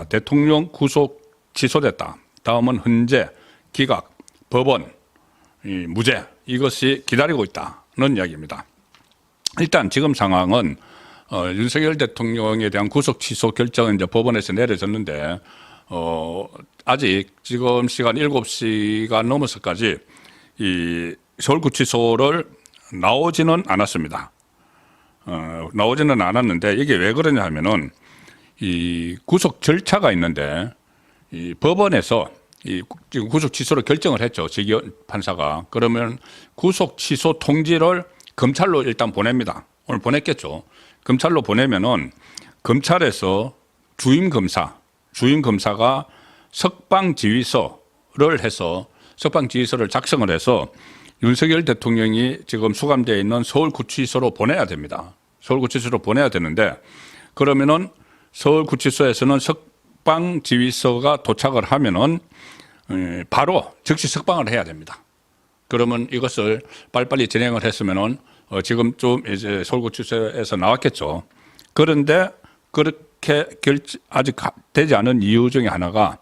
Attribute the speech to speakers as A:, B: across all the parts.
A: 대통령 구속 취소됐다. 다음은 헌재, 기각, 법원, 무죄 이것이 기다리고 있다는 이야기입니다. 일단 지금 상황은 윤석열 대통령에 대한 구속 취소 결정은 이제 법원에서 내려졌는데 아직 지금 시간 7시가 넘어서까지 이 서울구치소를 나오지는 않았습니다. 나오지는 않았는데 이게 왜 그러냐 하면은 이 구속 절차가 있는데 이 법원에서 이 지금 구속 취소를 결정을 했죠. 지기 판사가. 그러면 구속 취소 통지를 검찰로 일단 보냅니다. 오늘 보냈겠죠. 검찰로 보내면은 검찰에서 주임 검사가 석방지휘서를 해서 석방지휘서를 작성을 해서 윤석열 대통령이 지금 수감되어 있는 서울구치소로 보내야 됩니다. 서울구치소로 보내야 되는데 그러면은 서울구치소에서는 석방지휘서가 도착을 하면은 바로 즉시 석방을 해야 됩니다. 그러면 이것을 빨리빨리 진행을 했으면은 지금쯤 이제 서울구치소에서 나왔겠죠. 그런데 그렇게 아직 되지 않은 이유 중에 하나가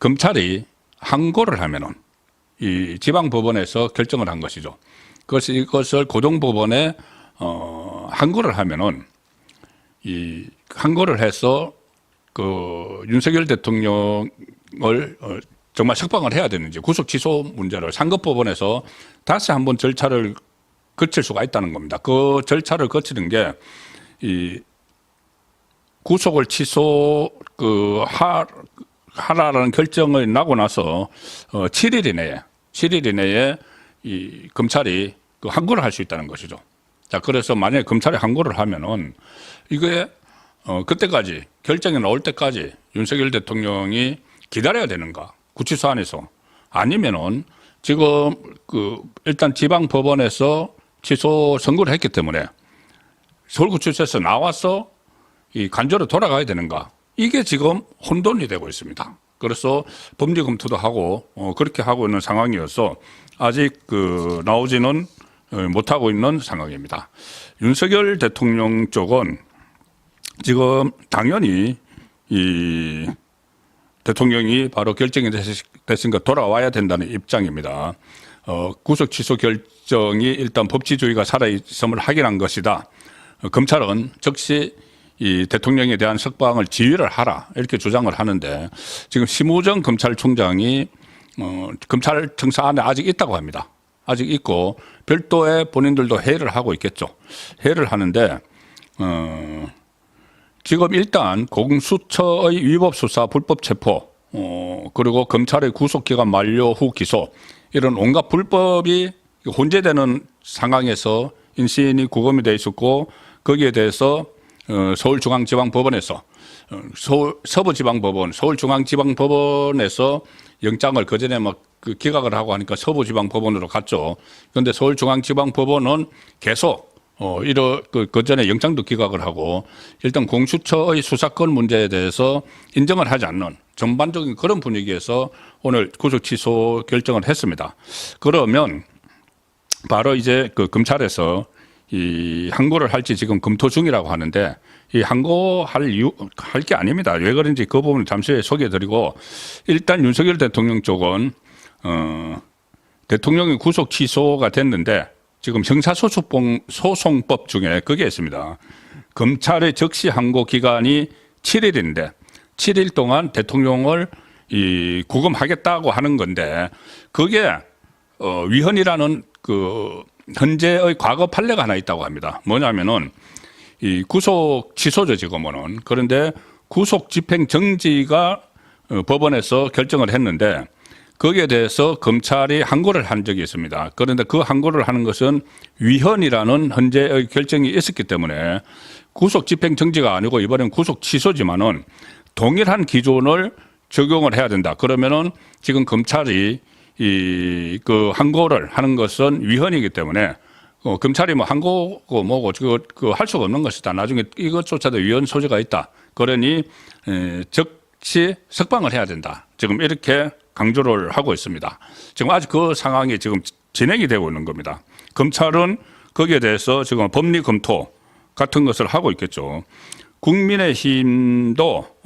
A: 검찰이 항고를 하면은 이 지방법원에서 결정을 한 것이죠. 이것을 고등법원에 항고를 하면은 이 항고를 해서 그 윤석열 대통령을 정말 석방을 해야 되는지 구속 취소 문제를 상급법원에서 다시 한번 절차를 거칠 수가 있다는 겁니다. 그 절차를 거치는 게 이 구속을 취소 하라는 결정을 나고 나서 7일 이내에 이 검찰이 그 항고를 할 수 있다는 것이죠. 자, 그래서 만약에 검찰이 항고를 하면은 이게 그때까지 결정이 나올 때까지 윤석열 대통령이 기다려야 되는가? 구치소 안에서 아니면은 지금 일단 지방 법원에서 취소 선고를 했기 때문에 서울구치소에서 나와서 이 관저로 돌아가야 되는가? 이게 지금 혼돈이 되고 있습니다. 그래서 법리 검토도 하고 그렇게 하고 있는 상황이어서 아직 나오지는 못하고 있는 상황입니다. 윤석열 대통령 쪽은 지금 당연히 이 대통령이 바로 결정이 됐으니까 돌아와야 된다는 입장입니다. 구속 취소 결정이 일단 법치주의가 살아있음을 확인한 것이다. 검찰은 즉시 이 대통령에 대한 석방을 지휘를 하라 이렇게 주장을 하는데 지금 심우정 검찰총장이 검찰청사 안에 아직 있다고 합니다. 아직 있고 별도의 본인들도 회의를 하고 있겠죠. 회의를 하는데 지금 일단 공수처의 위법수사 불법체포 그리고 검찰의 구속기간 만료 후 기소 이런 온갖 불법이 혼재되는 상황에서 인신이 구금이 돼 있었고 거기에 대해서 서울중앙지방법원에서 서부지방법원, 서울중앙지방법원에서 영장을 그전에 기각을 하고 하니까 서부지방법원으로 갔죠. 그런데 서울중앙지방법원은 계속 그전에 영장도 기각을 하고 일단 공수처의 수사권 문제에 대해서 인정을 하지 않는 전반적인 그런 분위기에서 오늘 구속 취소 결정을 했습니다. 그러면 바로 이제 검찰에서 이 항고를 할지 지금 검토 중이라고 하는데 이 항고할 게 아닙니다. 왜 그런지 그 부분을 잠시 후에 소개해드리고 일단 윤석열 대통령 쪽은 대통령이 구속 취소가 됐는데 지금 형사소송법 중에 그게 있습니다. 검찰의 즉시 항고 기간이 7일인데 7일 동안 대통령을 구금하겠다고 하는 건데 그게 위헌이라는 현재의 과거 판례가 하나 있다고 합니다. 뭐냐면은 이 구속 취소죠 지금은. 그런데 구속 집행 정지가 법원에서 결정을 했는데 거기에 대해서 검찰이 항고를 한 적이 있습니다. 그런데 그 항고를 하는 것은 위헌이라는 현재의 결정이 있었기 때문에 구속 집행 정지가 아니고 이번엔 구속 취소지만은 동일한 기준을 적용을 해야 된다. 그러면은 지금 검찰이 항고를 하는 것은 위헌이기 때문에 검찰이 항고고 뭐고 할 수가 없는 것이다. 나중에 이것조차도 위헌 소지가 있다. 그러니 즉시 석방을 해야 된다. 지금 이렇게 강조를 하고 있습니다. 지금 아직 그 상황이 지금 진행이 되고 있는 겁니다. 검찰은 거기에 대해서 지금 법리 검토 같은 것을 하고 있겠죠. 국민의힘도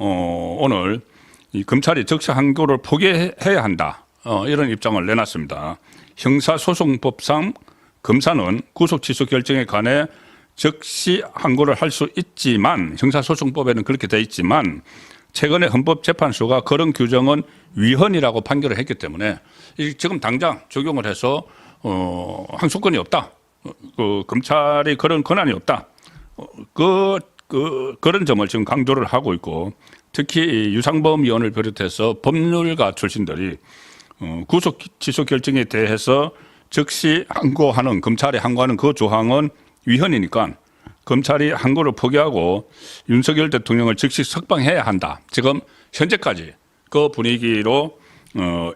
A: 오늘 이 검찰이 적시 항고를 포기해야 한다. 이런 입장을 내놨습니다. 형사소송법상 검사는 구속 취소 결정에 관해 적시 항고를 할 수 있지만 형사소송법에는 그렇게 돼 있지만 최근에 헌법재판소가 그런 규정은 위헌이라고 판결을 했기 때문에 지금 당장 적용을 해서 항소권이 없다. 검찰이 그런 권한이 없다. 그런 점을 지금 강조를 하고 있고 특히 유상범 의원을 비롯해서 법률가 출신들이 구속 취소 결정에 대해서 즉시 항고하는 검찰이 항고하는 그 조항은 위헌이니까 검찰이 항고를 포기하고 윤석열 대통령을 즉시 석방해야 한다. 지금 현재까지 그 분위기로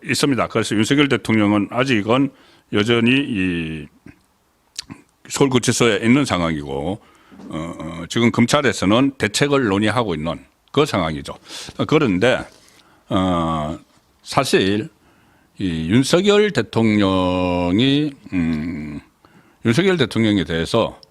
A: 있습니다. 그래서 윤석열 대통령은 아직은 여전히 이 서울구치소에 있는 상황이고 지금 검찰에서는 대책을 논의하고 있는 그 상황이죠. 그런데 사실 이 윤석열 대통령에 대해서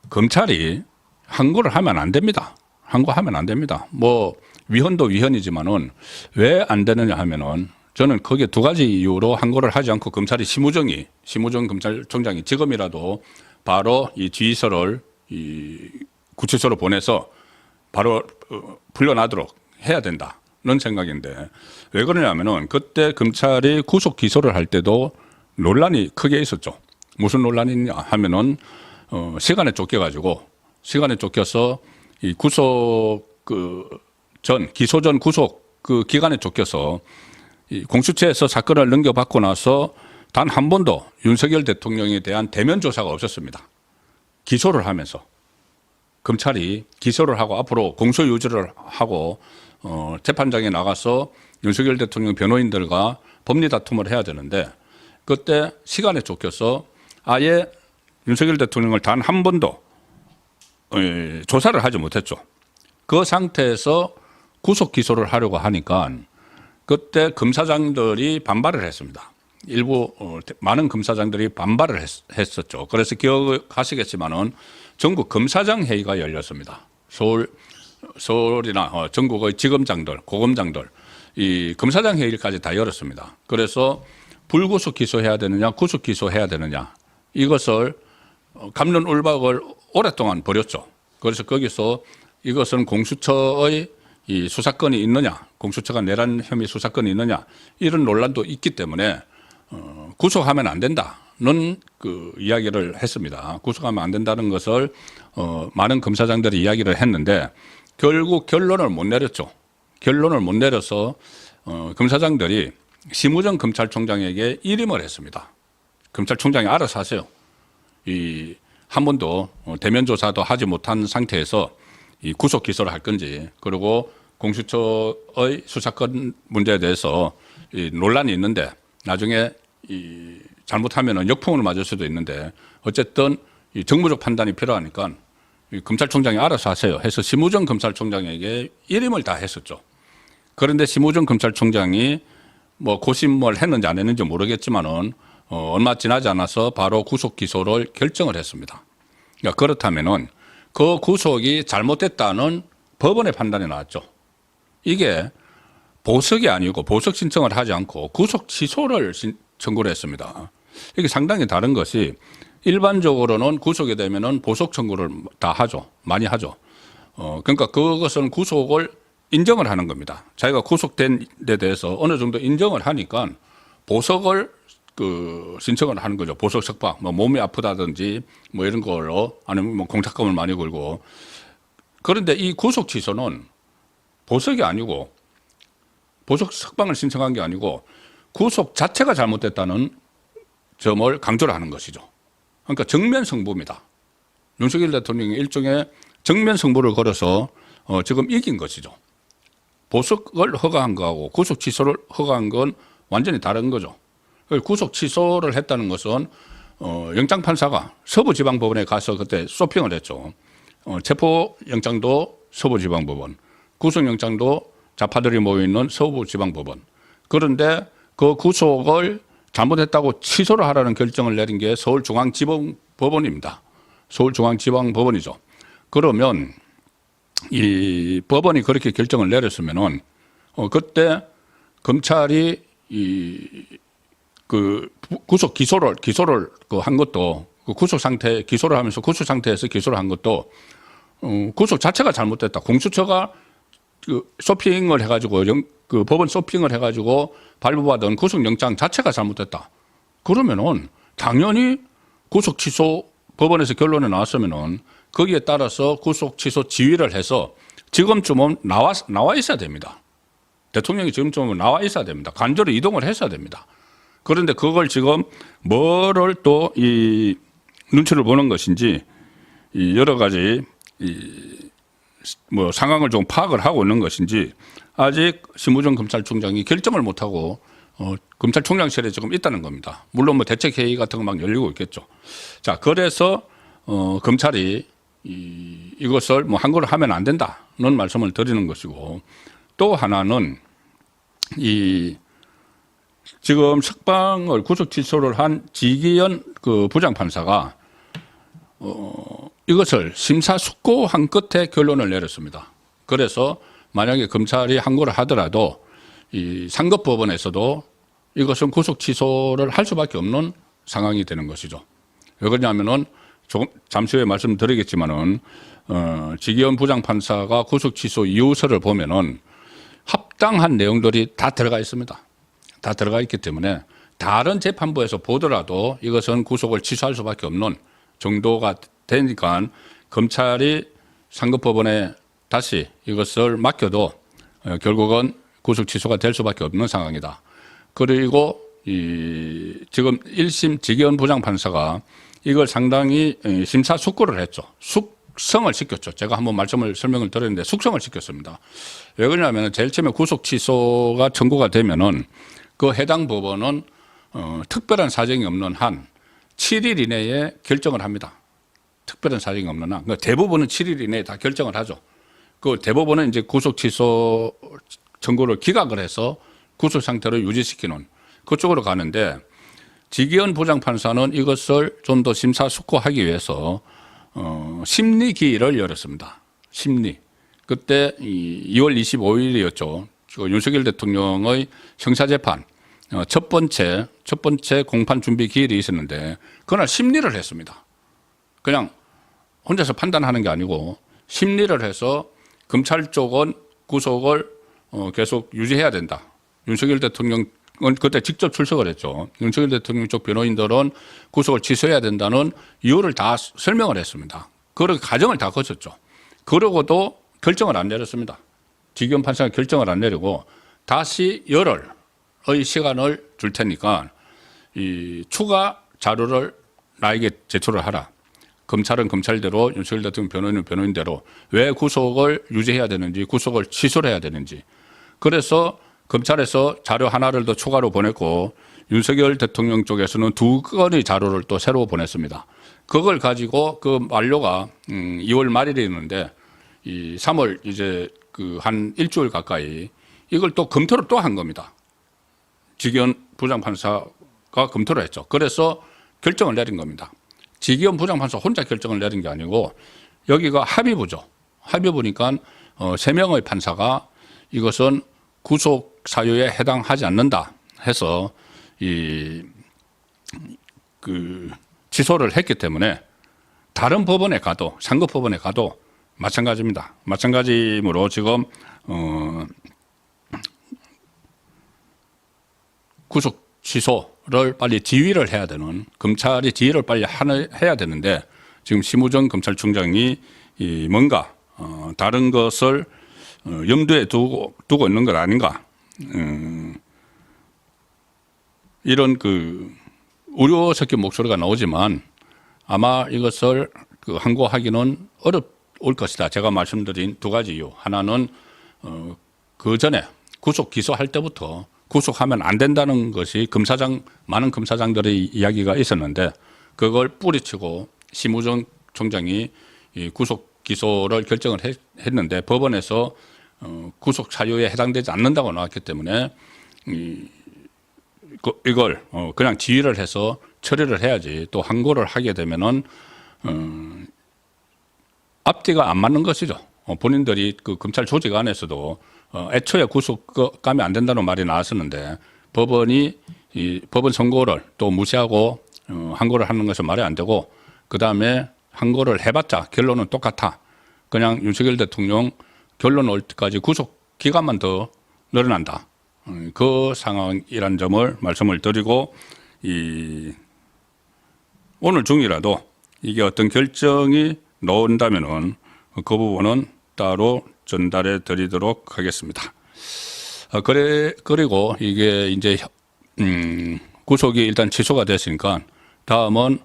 A: 검찰이 항고를 하면 안 됩니다. 항고하면 안 됩니다. 뭐 위헌도 위헌이지만은 왜 안 되느냐 하면은 저는 거기에 두 가지 이유로 항고를 하지 않고 검찰이 심우정 검찰총장이 지금이라도 바로 이 지휘서를 이 구치소로 보내서 바로 풀려나도록 해야 된다는 생각인데 왜 그러냐면은 그때 검찰이 구속 기소를 할 때도 논란이 크게 있었죠. 무슨 논란이 있냐 하면은 시간에 쫓겨서 이 구속 기소 전 구속 그 기간에 쫓겨서 이 공수처에서 사건을 넘겨받고 나서 단 한 번도 윤석열 대통령에 대한 대면 조사가 없었습니다. 기소를 하면서 검찰이 기소를 하고 앞으로 공소 유지를 하고 재판장에 나가서 윤석열 대통령 변호인들과 법리 다툼을 해야 되는데 그때 시간에 쫓겨서 아예 윤석열 대통령을 단 한 번도 조사를 하지 못했죠. 그 상태에서 구속 기소를 하려고 하니까 그때 검사장들이 반발을 했습니다. 일부 많은 검사장들이 반발을 했었죠. 그래서 기억하시겠지만은 전국 검사장 회의가 열렸습니다. 서울이나 전국의 지검장들, 고검장들 이 검사장 회의까지 다 열었습니다. 그래서 불구속 기소해야 되느냐, 구속 기소해야 되느냐 이것을 갑론을박을 오랫동안 벌였죠. 그래서 거기서 이것은 공수처의 이 수사권이 있느냐, 공수처가 내란 혐의 수사권이 있느냐 이런 논란도 있기 때문에 구속하면 안 된다는 그 이야기를 했습니다. 구속하면 안 된다는 것을 많은 검사장들이 이야기를 했는데 결국 결론을 못 내렸죠. 결론을 못 내려서 검사장들이 심우정 검찰총장에게 일임을 했습니다. 검찰총장이 알아서 하세요. 한 번도 대면 조사도 하지 못한 상태에서 이 구속 기소를 할 건지 그리고 공수처의 수사권 문제에 대해서 이 논란이 있는데 나중에 잘못하면 역풍을 맞을 수도 있는데 어쨌든 이 정무적 판단이 필요하니까 이 검찰총장이 알아서 하세요 해서 심우정 검찰총장에게 일임을 다 했었죠. 그런데 심우정 검찰총장이 뭐 고심을 했는지 안 했는지 모르겠지만은 얼마 지나지 않아서 바로 구속 기소를 결정을 했습니다. 그러니까 그렇다면은 그 구속이 잘못됐다는 법원의 판단이 나왔죠. 이게 보석이 아니고 보석 신청을 하지 않고 구속 취소를 청구를 했습니다. 이게 상당히 다른 것이 일반적으로는 구속이 되면은 보석 청구를 다 하죠. 많이 하죠. 그러니까 그것은 구속을 인정을 하는 겁니다. 자기가 구속된 데 대해서 어느 정도 인정을 하니까 보석을 신청을 하는 거죠. 보석 석방, 뭐 몸이 아프다든지 뭐 이런 걸로 아니면 뭐 공탁금을 많이 걸고. 그런데 이 구속 취소는 보석이 아니고 보석 석방을 신청한 게 아니고 구속 자체가 잘못됐다는 점을 강조를 하는 것이죠. 그러니까 정면 승부입니다. 윤석열 대통령이 일종의 정면 승부를 걸어서 지금 이긴 것이죠. 보석을 허가한 거하고 구속 취소를 허가한 건 완전히 다른 거죠. 구속 취소를 했다는 것은 영장판사가 서부지방법원에 가서 그때 쇼핑을 했죠. 체포영장도 서부지방법원, 구속영장도 좌파들이 모여있는 서부지방법원. 그런데 그 구속을 잘못했다고 취소를 하라는 결정을 내린 게 서울중앙지방법원입니다. 서울중앙지방법원이죠. 그러면 이 법원이 그렇게 결정을 내렸으면은 그때 검찰이 그 구속 기소를 그 한 것도 그 구속 상태 기소를 하면서 구속 상태에서 기소를 한 것도 구속 자체가 잘못됐다. 공수처가 그 쇼핑을 해가지고 그 법원 쇼핑을 해가지고 발부받은 구속영장 자체가 잘못됐다. 그러면은 당연히 구속 취소 법원에서 결론이 나왔으면은 거기에 따라서 구속 취소 지휘를 해서 지금쯤은 나와 있어야 됩니다. 대통령이 지금쯤은 나와 있어야 됩니다. 간절히 이동을 했어야 됩니다. 그런데 그걸 지금 뭐를 또 이 눈치를 보는 것인지 이 여러 가지 뭐 상황을 좀 파악을 하고 있는 것인지 아직 심우정 검찰총장이 결정을 못하고 검찰총장실에 지금 있다는 겁니다. 물론 뭐 대책회의 같은 거 막 열리고 있겠죠. 자, 그래서 검찰이 이것을 뭐 한거를 하면 안 된다는 말씀을 드리는 것이고, 또 하나는 지금 석방을 구속 취소를 한 지기현 그 부장판사가 이것을 심사숙고한 끝에 결론을 내렸습니다. 그래서 만약에 검찰이 한거를 하더라도 이 상급법원에서도 이것은 구속 취소를 할 수밖에 없는 상황이 되는 것이죠. 왜 그러냐면은 조금 잠시 후에 말씀드리겠지만은 지기현 부장판사가 구속 취소 이유서를 보면은 합당한 내용들이 다 들어가 있습니다. 다 들어가 있기 때문에 다른 재판부에서 보더라도 이것은 구속을 취소할 수밖에 없는 정도가 되니까 검찰이 상급법원에 다시 이것을 맡겨도 결국은 구속 취소가 될 수밖에 없는 상황이다. 그리고 지금 1심 지기현 부장판사가 이걸 상당히 심사숙고를 했죠. 숙성을 시켰죠. 제가 한번 설명을 드렸는데 숙성을 시켰습니다. 왜 그러냐면 제일 처음에 구속 취소가 청구가 되면은 그 해당 법원은 특별한 사정이 없는 한 7일 이내에 결정을 합니다. 특별한 사정이 없는 한. 그러니까 대부분은 7일 이내에 다 결정을 하죠. 그 대법원은 이제 구속 취소 청구를 기각을 해서 구속 상태를 유지시키는 그쪽으로 가는데, 지기현 부장판사는 이것을 좀 더 심사숙고하기 위해서 심리기일을 열었습니다. 심리. 그때 2월 25일이었죠. 윤석열 대통령의 형사재판 첫 번째 공판 준비 기일이 있었는데 그날 심리를 했습니다. 그냥 혼자서 판단하는 게 아니고 심리를 해서 검찰 쪽은 구속을 계속 유지해야 된다. 윤석열 대통령은 그때 직접 출석을 했죠. 윤석열 대통령 쪽 변호인들은 구속을 취소해야 된다는 이유를 다 설명을 했습니다. 그 과정을 다 거쳤죠. 그러고도 결정을 안 내렸습니다. 지기현 판사가 결정을 안 내리고 다시 열흘의 시간을 줄 테니까 이 추가 자료를 나에게 제출을 하라. 검찰은 검찰대로, 윤석열 대통령 변호인은 변호인대로 왜 구속을 유지해야 되는지, 구속을 취소를 해야 되는지. 그래서 검찰에서 자료 하나를 더 추가로 보냈고 윤석열 대통령 쪽에서는 2건의 자료를 또 새로 보냈습니다. 그걸 가지고 그 만료가 2월 말일이었는데 이 3월 이제 그 한 일주일 가까이 이걸 또 검토를 또 한 겁니다. 지기현 부장판사가 검토를 했죠. 그래서 결정을 내린 겁니다. 지기현 부장판사 혼자 결정을 내린 게 아니고 여기가 합의부죠. 합의부니까 3명의 판사가 이것은 구속 사유에 해당하지 않는다 해서 취소를 했기 때문에 다른 법원에 가도, 상급 법원에 가도 마찬가지입니다. 마찬가지므로 지금 구속 취소를 빨리 지휘를 해야 되는, 검찰이 지휘를 빨리 해야 되는데 지금 심우정 검찰총장이 뭔가 다른 것을 염두에 두고 있는 것 아닌가, 이런 그 우려 섞인 목소리가 나오지만 아마 이것을 항고하기는 어려울 것이다. 제가 말씀드린 2가지 이유. 하나는 그 전에 구속 기소할 때부터 구속하면 안 된다는 것이 많은 검사장들의 이야기가 있었는데 그걸 뿌리치고 심우정 총장이 구속 기소를 결정을 했는데 법원에서 구속 사유에 해당되지 않는다고 나왔기 때문에 이걸 그냥 지휘를 해서 처리를 해야지, 또 항고를 하게 되면은 앞뒤가 안 맞는 것이죠. 본인들이 그 검찰 조직 안에서도 애초에 구속감이 안 된다는 말이 나왔었는데 법원이 이 법원 선고를 또 무시하고 항고를 하는 것은 말이 안 되고 그 다음에 항고를 해봤자 결론은 똑같아. 그냥 윤석열 대통령 결론 올 때까지 구속 기간만 더 늘어난다. 그 상황이란 점을 말씀을 드리고 오늘 중이라도 이게 어떤 결정이 나온다면은 그 부분은 따로 전달해 드리도록 하겠습니다. 그리고 이게 이제 구속이 일단 취소가 됐으니까 다음은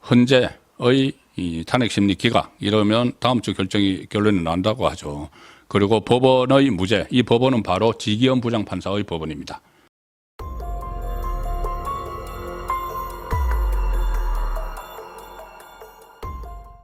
A: 헌재의 이 탄핵 심리 기각 이러면 다음 주 결론이 난다고 하죠. 그리고 법원의 무죄, 이 법원은 바로 지기현 부장판사의 법원입니다.